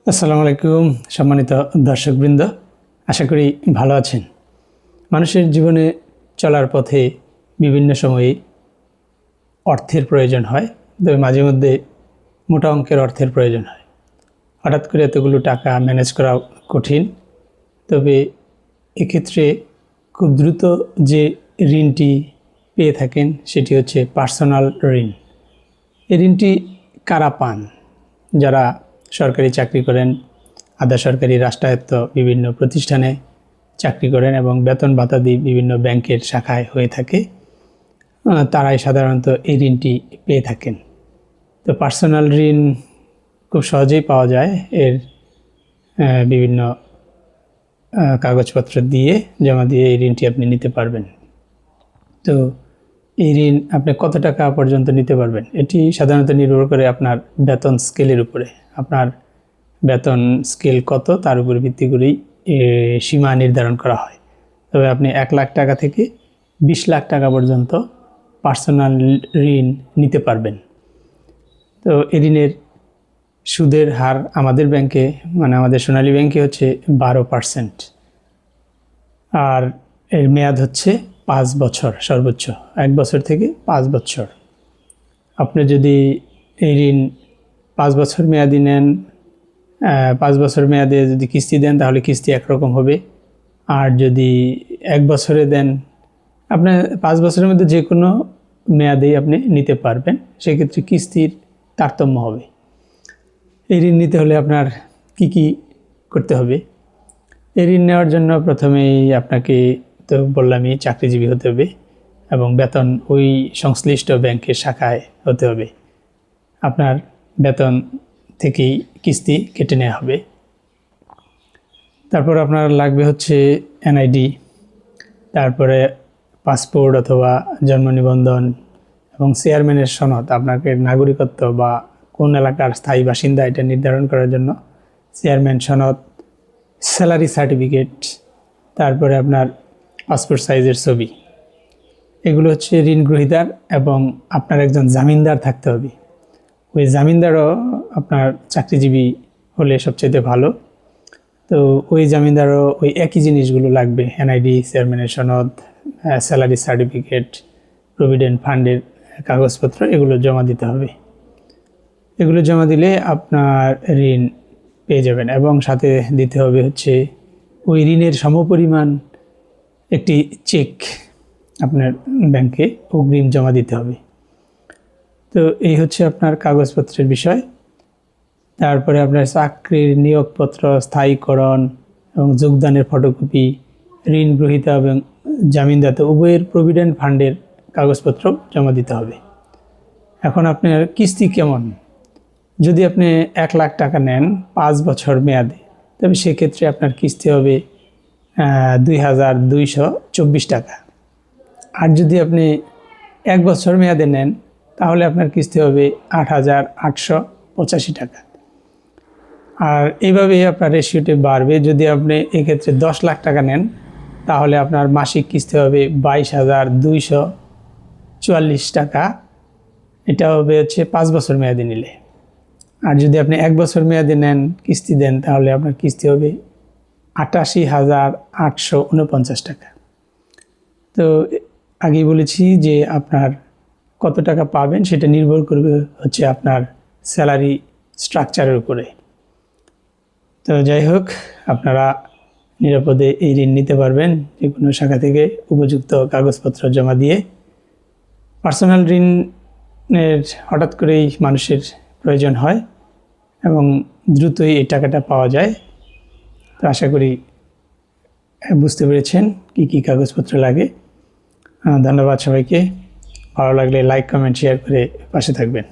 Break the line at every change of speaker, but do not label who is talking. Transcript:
আসসালামু আলাইকুম সম্মানিত দর্শকবৃন্দ, আশা করি ভালো আছেন। মানুষের জীবনে চলার পথে বিভিন্ন সময়ে অর্থের প্রয়োজন হয়, তবে মাঝে মধ্যে মোটা অঙ্কের অর্থের প্রয়োজন হয়। হঠাৎ করে এতগুলো টাকা ম্যানেজ করা কঠিন। তবে এক্ষেত্রে খুব দ্রুত যে ঋণটি পেয়ে থাকেন সেটি হচ্ছে পার্সোনাল ঋণ। এই ঋণটি কারা পান? যারা সরকারি চাকরি করেন, আধা সরকারি রাষ্ট্রায়ত্ত বিভিন্ন প্রতিষ্ঠানে চাকরি করেন এবং বেতন ভাতাদি বিভিন্ন ব্যাংকের শাখায় হয়ে থাকে, তারাই সাধারণত এই ঋণটি পেয়ে থাকেন। তো পার্সোনাল ঋণ খুব সহজেই পাওয়া যায়। এর বিভিন্ন কাগজপত্র দিয়ে জমা দিয়ে এই ঋণটি আপনি নিতে পারবেন। তো এই ঋণ আপনি কত টাকা পর্যন্ত নিতে পারবেন, এটি সাধারণত নির্ভর করে আপনার বেতন স্কেলের উপরে। আপনার বেতন স্কেল কত তার উপর ভিত্তি করেই সীমা নির্ধারণ করা হয়। তবে আপনি 1 লাখ টাকা থেকে 20 লাখ টাকা পর্যন্ত পার্সোনাল ঋণ নিতে পারবেন। তো এই ঋণের সুদের হার আমাদের ব্যাংকে, মানে আমাদের সোনালী ব্যাংকে হচ্ছে 12%। আর এর মেয়াদ হচ্ছে 5 বছর, সর্বোচ্চ 1 বছর থেকে 5 বছর। আপনি যদি এই ঋণ 5 বছর মেয়াদি নেন, 5 বছর মেয়াদে যদি কিস্তি দেন তাহলে কিস্তি একরকম হবে। আর যদি 1 বছরে দেন, আপনার 5 বছরের মধ্যে যে কোনো মেয়াদেই আপনি নিতে পারবেন, সেক্ষেত্রে কিস্তির তারতম্য হবে। এই ঋণ নিতে হলে আপনার কি করতে হবে? এই ঋণ নেওয়ার জন্য প্রথমেই আপনাকে তো বললামই চাকরিজীবী হতে হবে এবং বেতন ওই সংশ্লিষ্ট ব্যাংকের শাখায় হতে হবে। আপনার বেতন থেকেই কিস্তি কেটে নেওয়া হবে। তারপর আপনার লাগবে হচ্ছে এনআইডি, তারপরে পাসপোর্ট অথবা জন্ম নিবন্ধন এবং চেয়ারম্যানের সনদ। আপনাকে নাগরিকত্ব বা কোন এলাকার স্থায়ী বাসিন্দা এটা নির্ধারণ করার জন্য চেয়ারম্যান সনদ, স্যালারি সার্টিফিকেট, তারপরে আপনার পাসপোর্ট সাইজের ছবি। এগুলো হচ্ছে ঋণ গ্রহীতার, এবং আপনার একজন জামিনদার থাকতে হবে। ওই জামিনদারও আপনার চাকরিজীবী হলে সবচেয়ে ভালো। তো ওই জামিনদারও ওই একই জিনিসগুলো লাগবে: এনআইডি, চেয়ারম্যানের সনদ, স্যালারি সার্টিফিকেট, প্রভিডেন্ট ফান্ডের কাগজপত্র, এগুলো জমা দিতে হবে। এগুলো জমা দিলে আপনার ঋণ পেয়ে যাবেন। এবং সাথে দিতে হবে হচ্ছে ওই ঋণের সমপরিমাণ একটি চেক আপনার ব্যাংকে অগ্রিম জমা দিতে হবে। তো এই হচ্ছে আপনার কাগজপত্রের বিষয়। তারপরে আপনার চাকরির নিয়োগপত্র, স্থায়ীকরণ এবং যোগদানের ফটোকপি, ঋণ গ্রহীতা এবং জামিনদাতা উভয়ের প্রভিডেন্ট ফান্ডের কাগজপত্র জমা দিতে হবে। এখন আপনার কিস্তি কেমন? যদি আপনি 1 লাখ টাকা নেন 5 বছর মেয়াদে, তবে সেক্ষেত্রে আপনার কিস্তি হবে 2224 টাকা। আর যদি আপনি 1 বছর মেয়াদে নেন তাহলে আপনার কিস্তি হবে 8885 টাকা। আর এইভাবেই আপনার রেশিওটি বাড়বে। যদি আপনি এক্ষেত্রে 10 লাখ টাকা নেন তাহলে আপনার মাসিক কিস্তি হবে 22,244 টাকা। এটা হবে হচ্ছে 5 বছর মেয়াদে নিলে। আর যদি আপনি 1 বছর মেয়াদে নেন, কিস্তি দেন, তাহলে আপনার কিস্তি হবে 88,849 টাকা। তো আগেই বলেছি যে আপনার কত টাকা পাবেন সেটা নির্ভর করবে হচ্ছে আপনার স্যালারি স্ট্রাকচারের উপরে। তো যাই হোক, আপনারা নিরাপদে এই ঋণ নিতে পারবেন যে কোনো শাখা থেকে উপযুক্ত কাগজপত্র জমা দিয়ে। পার্সোনাল ঋণের হঠাৎ করেই মানুষের প্রয়োজন হয় এবং দ্রুতই এই টাকাটা পাওয়া যায়। তো আশা করি বুঝতে পেরেছেন কি কাগজপত্র লাগে। ধন্যবাদ সবাইকে। ভালো লাগলে লাইক, কমেন্ট, শেয়ার করে পাশে থাকবেন।